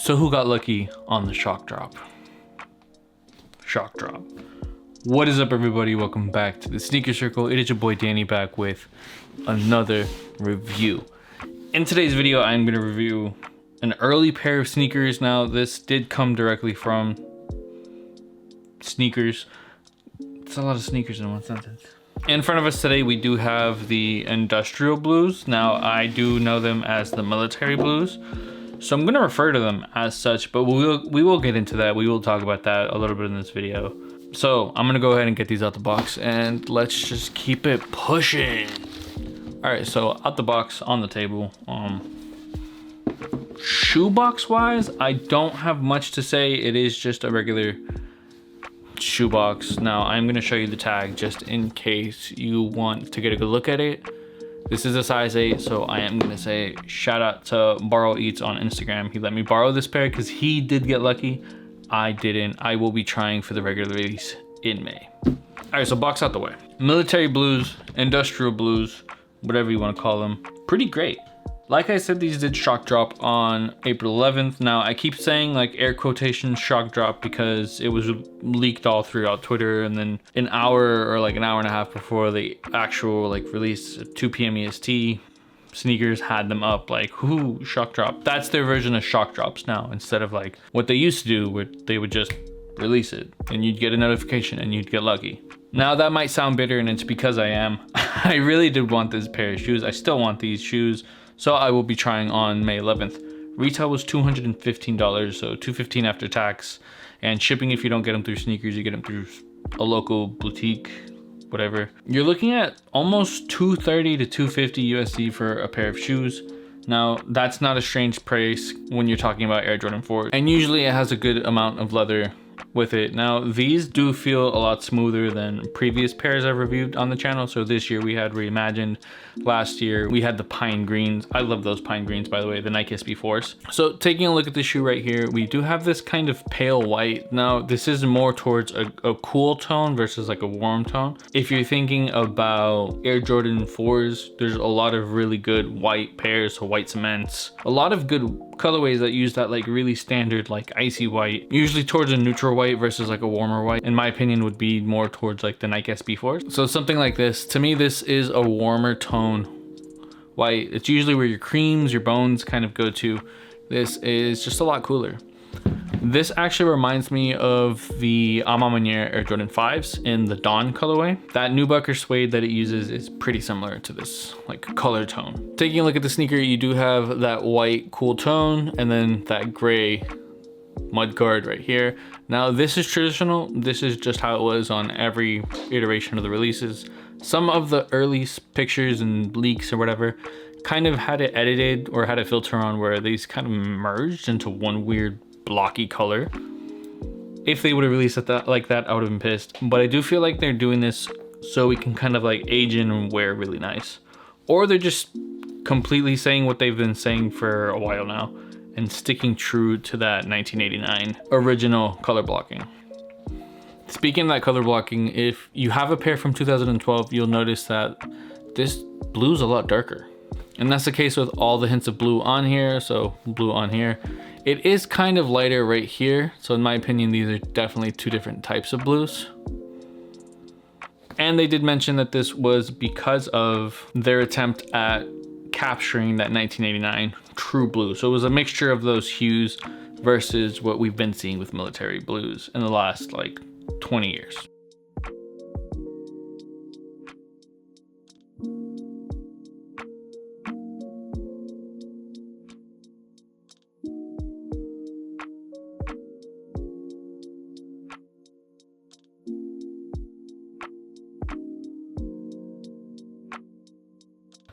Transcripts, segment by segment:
So who got lucky on the shock drop? Shock drop. What is up, everybody? Welcome back to the Sneaker Circle. It is your boy Danny back with another review. In today's video, I'm going to review an early pair of sneakers. Now, this did come directly from sneakers. It's a lot of sneakers in one sentence. In front of us today, we do have the industrial blues. Now, I do know them as the military blues, so I'm going to refer to them as such, but we will get into that. We will talk about that a little bit in this video. So I'm going to go ahead and get these out the box, and let's just keep it pushing. All right, so out the box on the table. Shoebox wise, I don't have much to say. It is just a regular shoebox. Now I'm going to show you the tag just in case you want to get a good look at it. This is a size 8, so I am going to say shout out to Borrow Eats on Instagram. He let me borrow this pair because he did get lucky. I didn't. I will be trying for the regular release in May. All right, so box out the way. Military blues, industrial blues, whatever you want to call them. Pretty great. Like I said, these did shock drop on April 11th. Now, I keep saying like air quotation shock drop because it was leaked all throughout Twitter, and then an hour or like an hour and a half before the actual like release at 2 p.m. EST, sneakers had them up like, whoo, shock drop. That's their version of shock drops now, instead of like what they used to do where they would just release it and you'd get a notification and you'd get lucky. Now that might sound bitter, and it's because I am. I really did want this pair of shoes. I still want these shoes. So I will be trying on May 11th. Retail was $215, so $215 after tax. And shipping, if you don't get them through sneakers, you get them through a local boutique, whatever. You're looking at almost $230 to $250 USD for a pair of shoes. Now, that's not a strange price when you're talking about Air Jordan 4. And usually it has a good amount of leather with it. Now, these do feel a lot smoother than previous pairs I've reviewed on the channel. So this year we had Reimagined. Last year we had the pine greens. I love those pine greens, by the way, the Nike SB4s. So taking a look at the shoe right here, we do have this kind of pale white. Now, this is more towards a cool tone versus like a warm tone. If you're thinking about Air Jordan 4s, there's a lot of really good white pairs, so white cements, a lot of good colorways that use that like really standard like icy white, usually towards a neutral white versus like a warmer white. In my opinion, would be more towards like the Nike SB4s. So something like this, to me, this is a warmer tone white. It's usually where your creams, your bones kind of go to. This is just a lot cooler. This actually reminds me of the A Ma Maniére Air Jordan 5s in the Dawn colorway. That Nubucker suede that it uses is pretty similar to this like color tone. Taking a look at the sneaker, you do have that white cool tone and then that gray mud guard right here. Now, this is traditional. This is just how it was on every iteration of the releases. Some of the early pictures and leaks or whatever kind of had it edited or had a filter on where these kind of merged into one weird blocky color. If they would have released it like that, I would have been pissed. But I do feel like they're doing this so we can kind of like age in and wear really nice. Or they're just completely saying what they've been saying for a while now and sticking true to that 1989 original color blocking. Speaking of that color blocking, if you have a pair from 2012, you'll notice that this blue's a lot darker. And that's the case with all the hints of blue on here, so blue on here. It is kind of lighter right here, so in my opinion, these are definitely two different types of blues. And they did mention that this was because of their attempt at capturing that 1989 true blue. So it was a mixture of those hues versus what we've been seeing with military blues in the last like 20 years.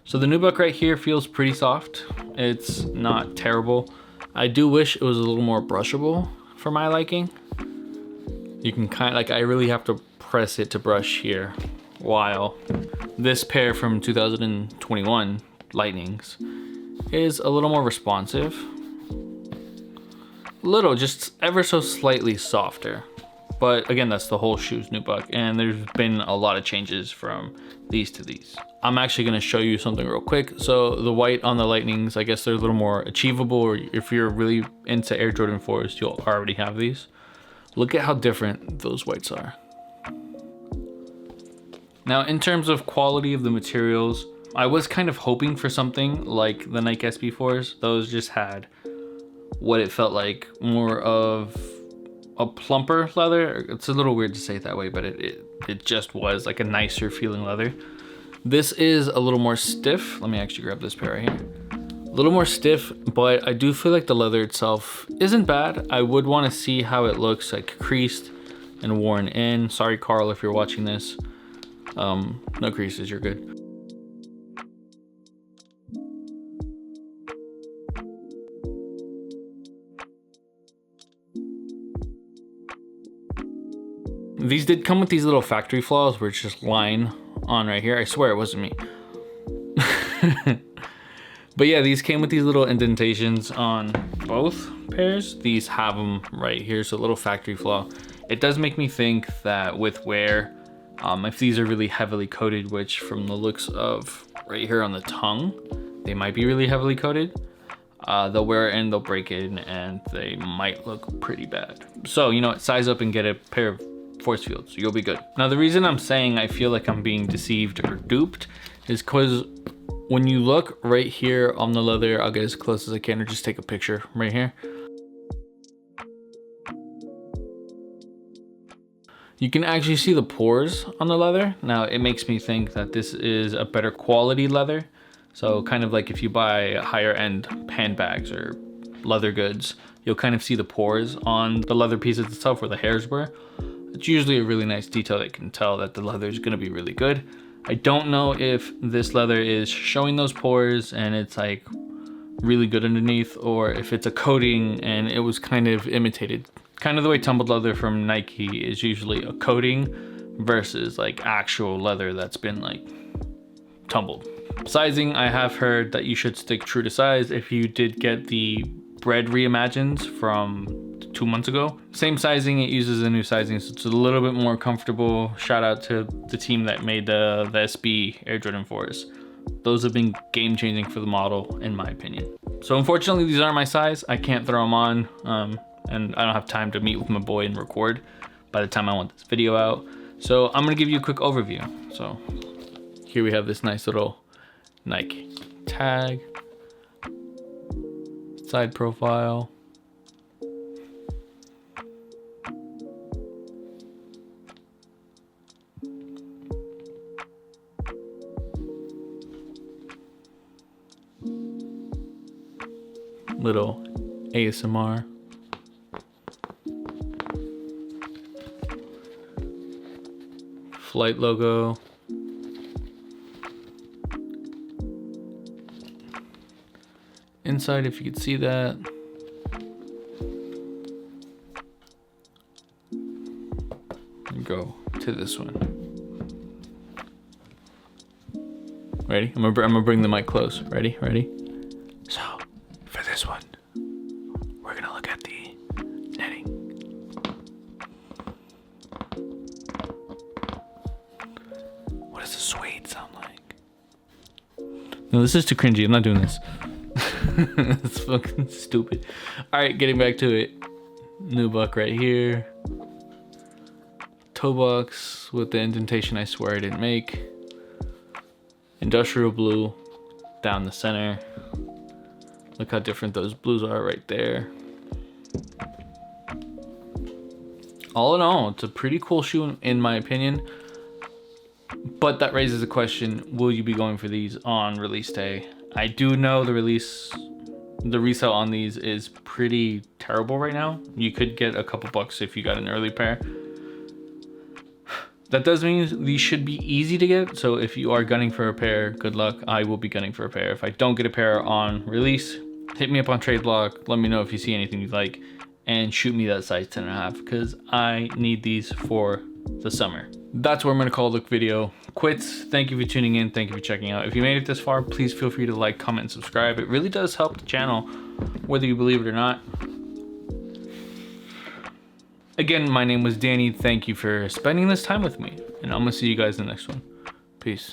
So the nubuck right here feels pretty soft. It's not terrible. I do wish it was a little more brushable for my liking. You can kind of like, I really have to press it to brush here, while this pair from 2021 Lightnings is a little more responsive. Little, just ever so slightly softer. But again, that's the whole shoes nubuck, and there's been a lot of changes from these to these. I'm actually gonna show you something real quick. So the white on the Lightnings, I guess they're a little more achievable, or if you're really into Air Jordan 4s, you'll already have these. Look at how different those whites are. Now, in terms of quality of the materials, I was kind of hoping for something like the Nike SB4s. Those just had what it felt like more of a plumper leather. It's a little weird to say it that way, but it just was like a nicer feeling leather. This is a little more stiff. Let me actually grab this pair right here. A little more stiff, but I do feel like the leather itself isn't bad. I would want to see how it looks like creased and worn in. Sorry, Carl, if you're watching this. No creases, you're good. These did come with these little factory flaws where it's just line on right here. I swear it wasn't me. But yeah, these came with these little indentations on both pairs. These have them right here, so a little factory flaw. It does make me think that with wear, if these are really heavily coated, which from the looks of right here on the tongue, they might be really heavily coated. They'll wear it and they'll break in and they might look pretty bad. So, you know what, size up and get a pair of force fields, you'll be good. Now, the reason I'm saying I feel like I'm being deceived or duped is because when you look right here on the leather, I'll get as close as I can or just take a picture right here. You can actually see the pores on the leather. Now, it makes me think that this is a better quality leather. So kind of like if you buy higher end handbags or leather goods, you'll kind of see the pores on the leather pieces itself where the hairs were. It's usually a really nice detail that can tell that the leather is gonna be really good. I don't know if this leather is showing those pores and it's like really good underneath, or if it's a coating and it was kind of imitated. Kind of the way tumbled leather from Nike is usually a coating versus like actual leather that's been like tumbled. Sizing, I have heard that you should stick true to size if you did get the bread reimagines from 2 months ago. Same sizing, it uses a new sizing, so it's a little bit more comfortable. Shout out to the team that made the SB Air Jordan 4s. Those have been game changing for the model, in my opinion. So unfortunately, these aren't my size. I can't throw them on, and I don't have time to meet with my boy and record by the time I want this video out. So I'm gonna give you a quick overview. So here we have this nice little Nike tag, side profile, little ASMR, flight logo, inside if you could see that, and go to this one. Ready? I'm gonna bring the mic close. Ready? So for this one, we're gonna look at the netting. What does the suede sound like? No, this is too cringy. I'm not doing this. It's fucking stupid. All right, getting back to it. Nubuck right here. Toe box with the indentation I swear I didn't make. Industrial blue down the center. Look how different those blues are right there. All in all, it's a pretty cool shoe in my opinion. But that raises a question, will you be going for these on release day? I do know the resale on these is pretty terrible right now. You could get a couple bucks if you got an early pair. That does mean these should be easy to get. So if you are gunning for a pair, good luck. I will be gunning for a pair. If I don't get a pair on release, hit me up on Tradeblock. Let me know if you see anything you like and shoot me that size 10.5 because I need these for the summer. That's where I'm gonna call the video quits. Thank you for tuning in. Thank you for checking out. If you made it this far, please feel free to like, comment, and subscribe. It really does help the channel, whether you believe it or not. Again, my name was Danny. Thank you for spending this time with me, and I'm gonna see you guys in the next one. Peace.